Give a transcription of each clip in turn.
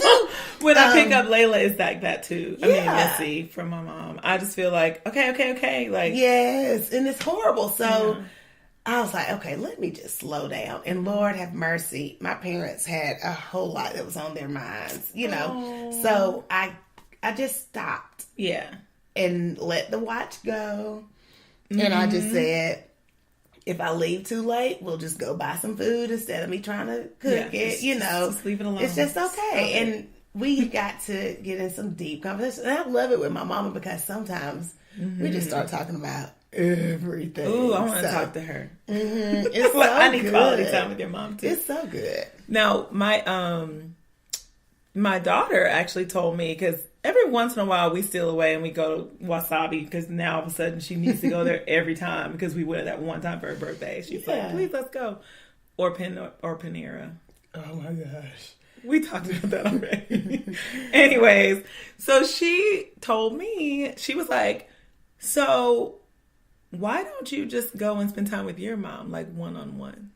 do. When I pick up Layla, it's like that too. I mean, Yeah. Missy from my mom. I just feel like, okay. Like, Yes, and it's horrible. So I was like, okay, let me just slow down. And Lord have mercy, my parents had a whole lot that was on their minds, you know. Oh. So I just stopped yeah. and let the watch go. And I just said, if I leave too late, we'll just go buy some food instead of me trying to cook it, you know. Just leave it alone. It's just okay. And we got to get in some deep conversation. And I love it with my mama because sometimes we just start talking about everything. Ooh, I want to talk to her. It's so I need good. quality time with your mom too. It's so good. Now, my daughter actually told me, because every once in a while we steal away and we go to Wasabi, because now all of a sudden she needs to go there every time because we went that one time for her birthday. She's like, please, let's go. Or Panera. Oh my gosh. We talked about that already. Anyways, so she told me, she was like, so why don't you just go and spend time with your mom, like one-on-one?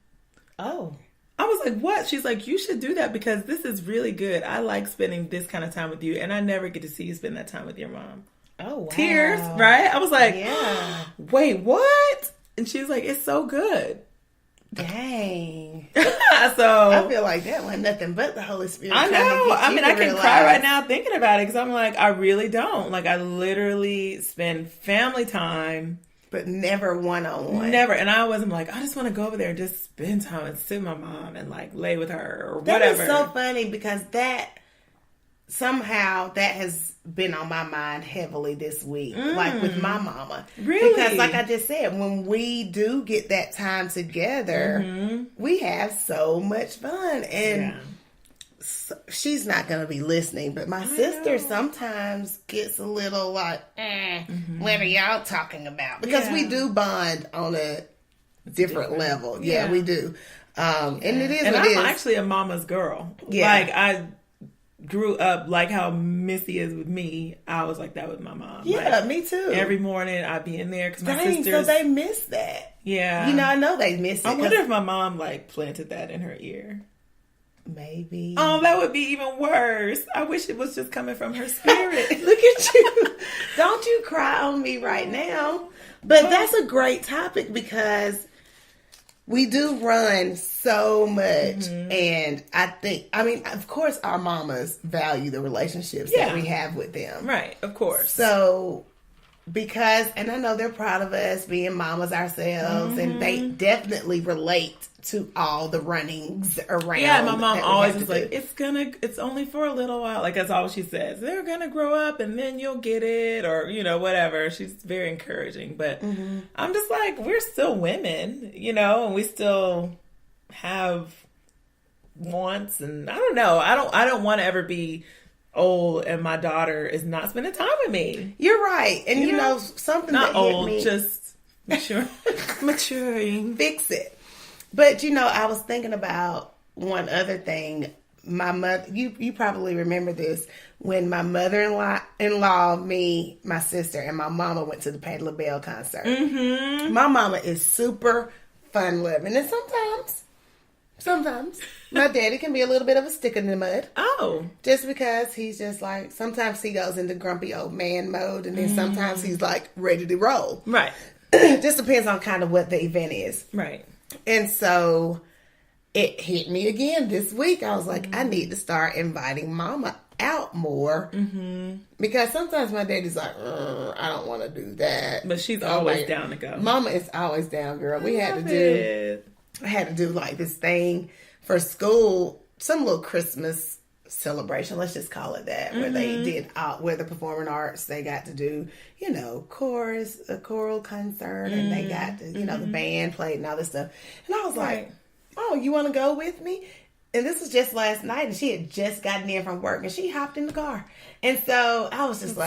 Oh. I was like, what? She's like, you should do that because this is really good. I like spending this kind of time with you, and I never get to see you spend that time with your mom. Oh, wow. Tears, right? I was like, yeah. Wait, what? And she's like, it's so good. Dang. So I feel like that wasn't nothing but the Holy Spirit. I know. I mean, I can cry right now thinking about it because I'm like, I really don't. Like, I literally spend family time. But never one-on-one. Never. And I wasn't like, I just want to go over there and just spend time and sit with my mom and like lay with her or whatever. That is so funny because that has been on my mind heavily this week. Like with my mama. Really? Because like I just said, when we do get that time together, we have so much fun. And she's not going to be listening, but my sister sometimes gets a little like, what are y'all talking about? Because we do bond on a different level. Yeah, we do. And it is. And I'm actually a mama's girl. Yeah. Like I grew up like how Missy is with me. I was like that with my mom. Yeah, like, me too. Every morning I'd be in there because my Dang, sisters. so they miss that. Yeah. You know, I know they miss it. I wonder if my mom like planted that in her ear. Maybe. Oh, that would be even worse. I wish it was just coming from her spirit. Look at you. Don't you cry on me right now. But that's a great topic because we do run so much. And I mean, of course, our mamas value the relationships that we have with them. Right, of course. So, and I know they're proud of us being mamas ourselves, and they definitely relate to all the runnings around. Yeah, my mom always was like, it's only for a little while. Like, that's all she says. They're gonna grow up and then you'll get it, or, you know, whatever. She's very encouraging. But I'm just like, we're still women, you know, and we still have wants, and I don't know. I don't want to ever be old and my daughter is not spending time with me. You're right. And you know something not that old, hit me, just maturing. Fix it. But you know, I was thinking about one other thing. My mother, you probably remember this, when my mother-in-law, me, my sister, and my mama went to the Patti LaBelle concert. My mama is super fun-loving, and sometimes my daddy can be a little bit of a stick in the mud. Oh. Just because he's just like, sometimes he goes into grumpy old man mode, and then sometimes he's like ready to roll. Right. Just depends on kind of what the event is. Right. And so it hit me again this week. I was like, I need to start inviting mama out more. Because sometimes my daddy's like, I don't want to do that. But she's always down to go. Mama is always down, girl. I had to do like this thing for school, some little Christmas celebration, let's just call it that, where they did where the performing arts, they got to do, you know, a choral concert, and they got to, you know, the band played and all this stuff. And I was like, oh, you want to go with me? And this was just last night, and she had just gotten in from work, and she hopped in the car. And so I was just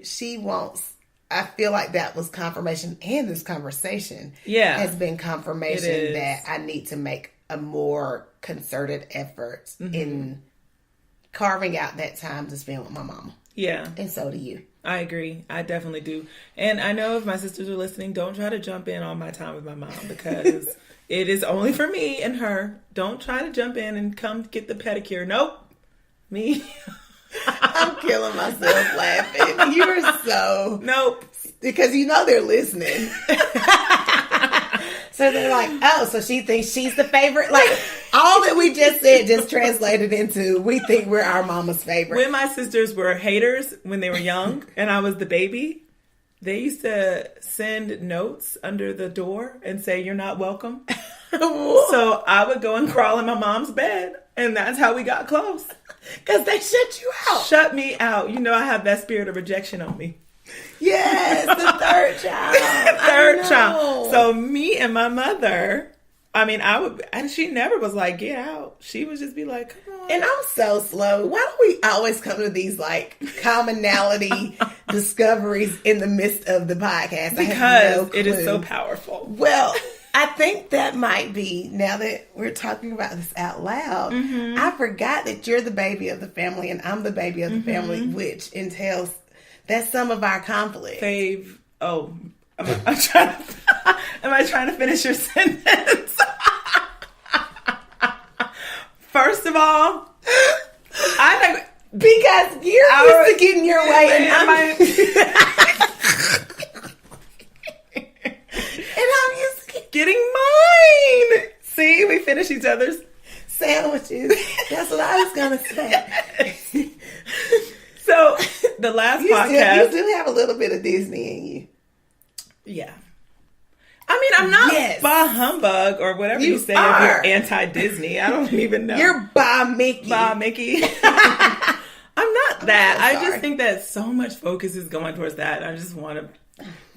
she wants, I feel like that was confirmation, and this conversation has been confirmation that I need to make a more concerted effort in carving out that time to spend with my mama. Yeah. And so do you. I agree. I definitely do. And I know if my sisters are listening, don't try to jump in on my time with my mom, because it is only for me and her. Don't try to jump in and come get the pedicure. Nope. Me. I'm killing myself laughing. You're so... Nope. Because you know they're listening. So they're like, oh, so she thinks she's the favorite? Like, all that we just said just translated into, we think we're our mama's favorite. When my sisters were haters when they were young and I was the baby, they used to send notes under the door and say, you're not welcome. So I would go and crawl in my mom's bed, and that's how we got close. Because they shut you out. Shut me out. You know I have that spirit of rejection on me. Yes, the third child. Third child. So me and my mother, I mean, and she never was like, get out. She would just be like, come on. And I'm so slow. Why don't we always come to these like commonality discoveries in the midst of the podcast? Because it is so powerful. Well, I think that might be, now that we're talking about this out loud, I forgot that you're the baby of the family and I'm the baby of the family, which entails that's some of our conflict. Am I trying to finish your sentence? First of all, because you're used to getting your way, and I'm used to getting mine. See, we finish each other's sandwiches. That's what I was gonna say. So the last podcast, you do have a little bit of Disney in you. Yeah. I mean, I'm not bah humbug or whatever you say if you're anti-Disney. I don't even know. You're bah Mickey. Bah Mickey. I'm not that. I just think that so much focus is going towards that. I just want to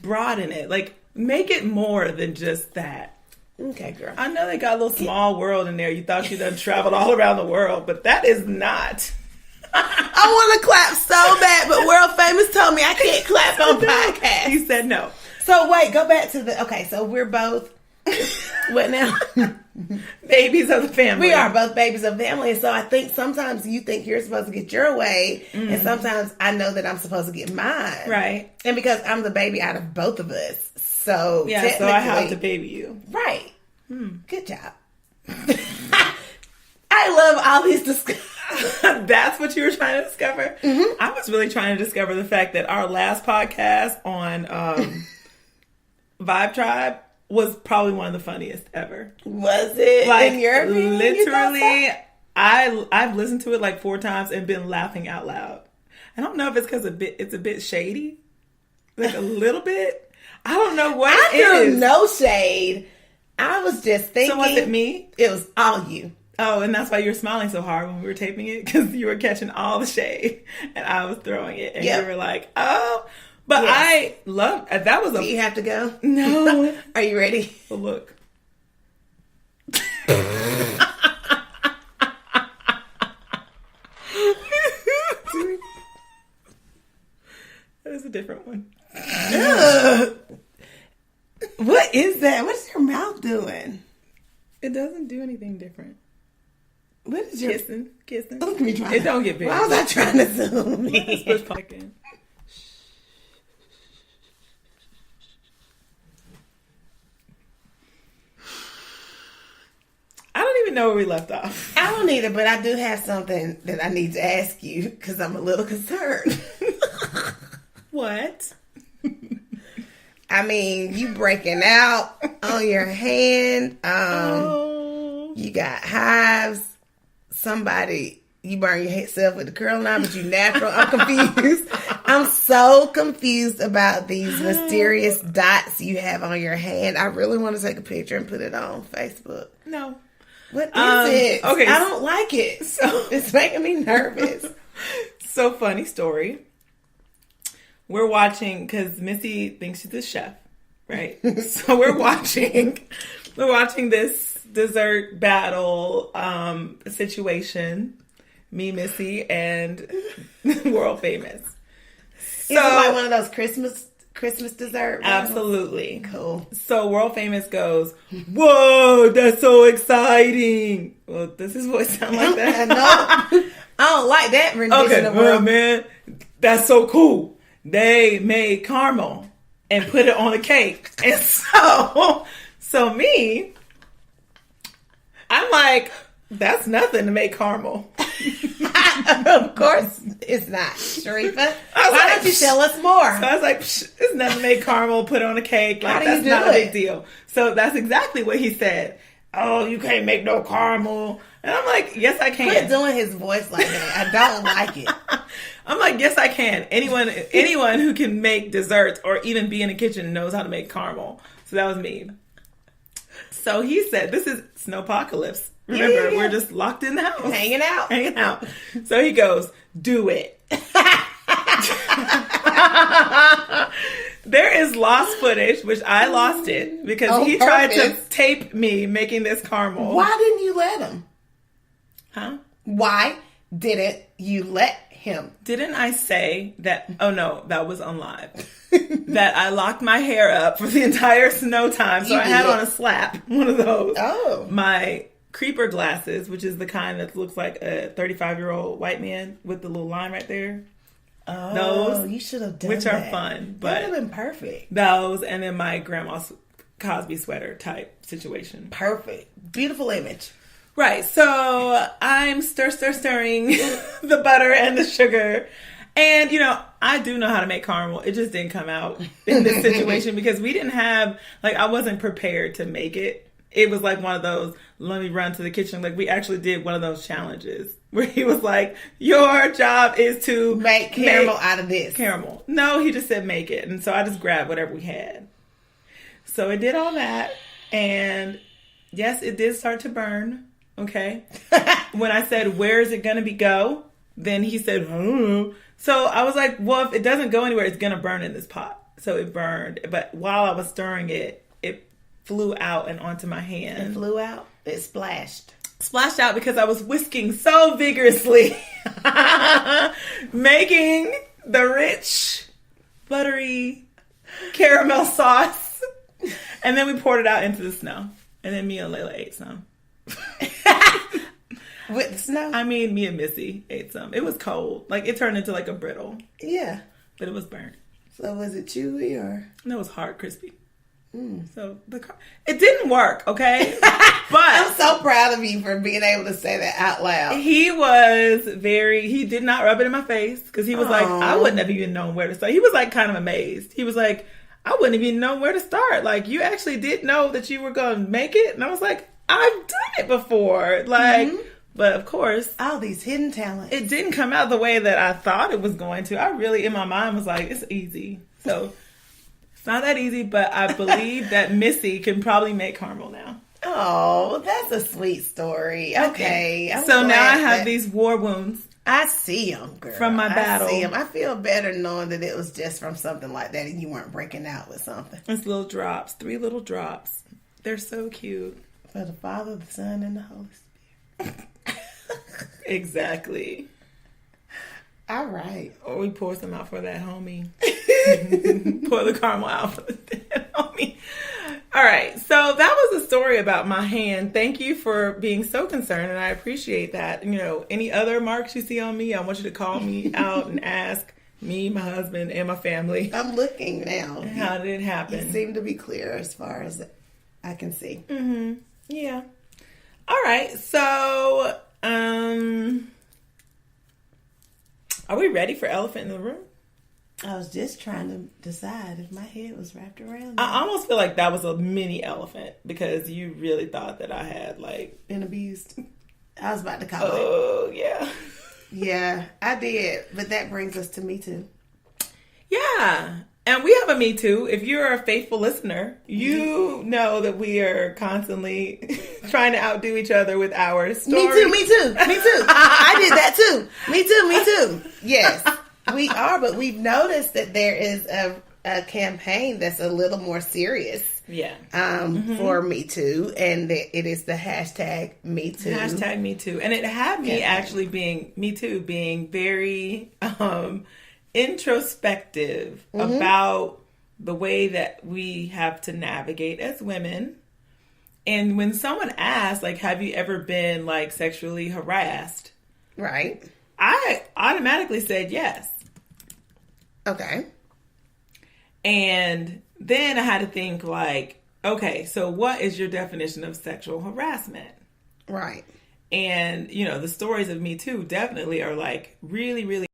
broaden it. Like, make it more than just that. Okay, girl. I know they got a little small world in there. You thought you done traveled all around the world, but that is not. I want to clap so bad, but World Famous told me I can't clap on podcasts. He said no. So wait, go back to okay, so we're both, what now? Babies of the family. We are both babies of the family. So I think sometimes you think you're supposed to get your way, and sometimes I know that I'm supposed to get mine. Right. And because I'm the baby out of both of us. So yeah, so I have to baby you. Right. Good job. I love all these discussions. That's what you were trying to discover? I was really trying to discover the fact that our last podcast on Vibe Tribe was probably one of the funniest ever. Was it? Like, in your opinion, literally, I've listened to it like 4 times and been laughing out loud. I don't know if it's because it's a bit shady. Like a little bit. I don't know what it is. I threw no shade. I was just thinking. So was it me? It was all you. Oh, and that's why you were smiling so hard when we were taping it, because you were catching all the shade and I was throwing it, and you were like, "Oh!" But I love that. Was Do you have to go? No. Are you ready? Well, look. That is a different one. What is that? What's your mouth doing? It doesn't do anything different. What is your kissing? Look at me trying. It don't get big. Why was I trying to zoom in? Let's push back in. I don't even know where we left off. I don't either, but I do have something that I need to ask you because I'm a little concerned. What? I mean, you breaking out on your hand. You got hives. Somebody, you burn yourself with the curling iron, but you natural. I'm confused. I'm so confused about these mysterious dots you have on your hand. I really want to take a picture and put it on Facebook. No. What is it? Okay. I don't like it. So it's making me nervous. So funny story. We're watching, because Missy thinks she's a chef, right? So we're watching this dessert battle situation. Me, Missy, and World Famous. So, is it like one of those Christmas dessert battles? Absolutely. Cool. So World Famous goes, "Whoa, that's so exciting." Well, does his voice sound like that? No, I don't like that rendition of World. Man, that's so cool. They made caramel and put it on a cake. And so me, I'm like, that's nothing to make caramel. Of course it's not, Sharifa. Why don't you tell us more? So I was like, it's nothing to make caramel, put on a cake. Like, that's not a big deal. So that's exactly what he said. Oh, you can't make no caramel. And I'm like, yes, I can. Quit doing his voice like that. I don't like it. I'm like, yes, I can. Anyone who can make desserts or even be in the kitchen knows how to make caramel. So that was me. So he said, this is snowpocalypse. Remember, we're just locked in the house. Hanging out. So he goes, do it. There is lost footage, which I lost it because he tried to tape me making this caramel. Why didn't you let him? Huh? Why didn't you let him? Didn't I say that? Oh no, that was on live. That I locked my hair up for the entire snow time. So I had on a slap, one of those. Oh. My creeper glasses, which is the kind that looks like a 35-year-old white man with the little line right there. Oh, those, you should have done which that. are fun, but that would have been perfect. Those, and then my grandma's Cosby sweater type situation. Perfect, beautiful image. Right, so I'm stirring the butter and the sugar, and I do know how to make caramel. It just didn't come out in this situation because we didn't have I wasn't prepared to make it. It was like one of those, let me run to the kitchen. Like, we actually did one of those challenges where he was like, your job is to make caramel out of this. Caramel. No, he just said make it. And so I just grabbed whatever we had. So it did all that. And yes, it did start to burn. Okay. When I said, where is it going to go? Then he said, oh. So I was like, well, if it doesn't go anywhere, it's going to burn in this pot. So it burned. But while I was stirring it, it flew out and onto my hand. It flew out? It splashed. Splashed out because I was whisking so vigorously. Making the rich, buttery caramel sauce. And then we poured it out into the snow. And then me and Layla ate some. With the snow? I mean, me and Missy ate some. It was cold. It turned into a brittle. Yeah. But it was burnt. So was it chewy or? No, it was hard, crispy. So it didn't work, okay? But I'm so proud of you for being able to say that out loud. He did not rub it in my face because he was like, I wouldn't have even known where to start. He was kind of amazed. He was like, I wouldn't have even known where to start. You actually did know that you were going to make it? And I was like, I've done it before. But of course, all these hidden talents. It didn't come out the way that I thought it was going to. I really, in my mind, was like, it's easy. So it's not that easy, but I believe that Missy can probably make caramel now. Oh, that's a sweet story. Okay. So now I have these war wounds. I see them, girl. From my battle. I see them. I feel better knowing that it was just from something like that and you weren't breaking out with something. It's little drops. 3 little drops. They're so cute. For the Father, the Son, and the Holy Spirit. Exactly. All right. Or we pour some out for that homie. Pour the caramel out for the dead homie. All right. So that was a story about my hand. Thank you for being so concerned, and I appreciate that. Any other marks you see on me, I want you to call me out and ask me, my husband, and my family. I'm looking now. How did it happen? You seem to be clear as far as I can see. Mm-hmm. Yeah. All right. So, are we ready for Elephant in the Room? I was just trying to decide if my head was wrapped around. I almost feel like that was a mini elephant because you really thought that I had been abused. I was about to call it. Oh, yeah. Yeah, I did. But that brings us to Me Too. Yeah. And we have a Me Too. If you're a faithful listener, you know that we are constantly trying to outdo each other with our stories. Me too. I did that too. Me too. Yes, we are. But we've noticed that there is a campaign that's a little more serious. Yeah. For Me Too. And it is the hashtag Me Too. Hashtag Me Too. And it had me actually being, Me Too, being very... introspective about the way that we have to navigate as women. And when someone asks, have you ever been sexually harassed? Right. I automatically said yes. Okay. And then I had to think okay, so what is your definition of sexual harassment? Right. And, you know, the stories of Me Too definitely are like really, really